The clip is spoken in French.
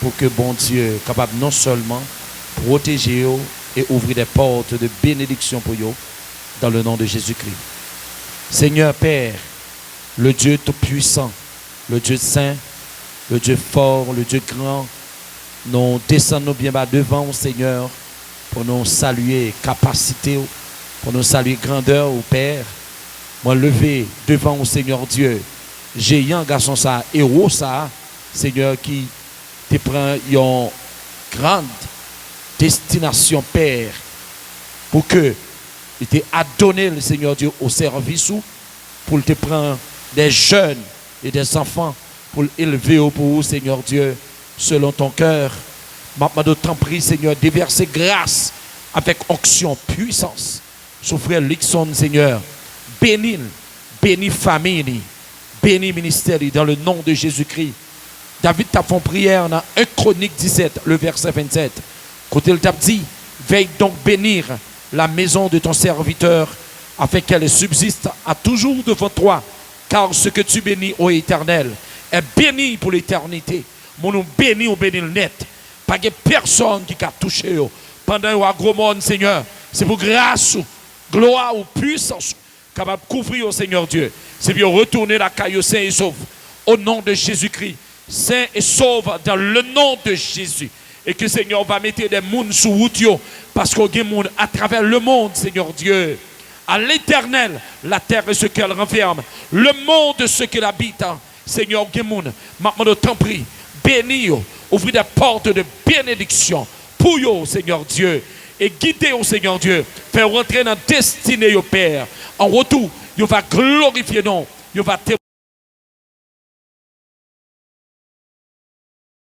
pour que bon Dieu capable non seulement protéger eux et ouvrir des portes de bénédiction pour eux dans le nom de Jésus-Christ. Seigneur Père, le Dieu tout-puissant, le Dieu saint, le Dieu fort, le Dieu grand, nous descendons bien bas devant au Seigneur pour nous saluer capacité, pour nous saluer grandeur au Père. Moi lever devant au Seigneur Dieu, géant garçon ça, héros ça, Seigneur qui te prend une grande destination Père pour que il t'ait donné le Seigneur Dieu au service pour te prendre des jeunes et des enfants pour élever au pour vous, Seigneur Dieu, selon ton cœur. Maintenant, de t'en prie, Seigneur, déverser grâce avec onction, puissance. Sur frère Lixon, Seigneur, bénis, bénis famille, bénis ministère dans le nom de Jésus-Christ. David t'a fait prière dans 1 Chronique 17, le verset 27. Côté il t'a dit, veille donc bénir la maison de ton serviteur, afin qu'elle subsiste à toujours devant toi, car ce que tu bénis, ô Éternel, est béni pour l'éternité. Mon nous béni ou béni le net. Pas de personne qui a touché pendant un gros monde, Seigneur. C'est pour grâce, gloire ou puissance capable de couvrir au Seigneur Dieu. C'est pour retourner la caillou saint et sauve. Au nom de Jésus-Christ. Saint et sauve dans le nom de Jésus. Et que Seigneur va mettre des mondes sous route parce qu'on a des mondes à travers le monde, Seigneur Dieu. À l'éternel, la terre et ce qu'elle renferme. Le monde, ce qu'elle habite. Seigneur, des mondes. Maintenant, de t'en prie, bénis, ouvrir des portes de bénédiction pour vous, Seigneur Dieu. Et guider au Seigneur Dieu. Faire rentrer dans la destinée, Père. En retour, il va glorifier, non. Il va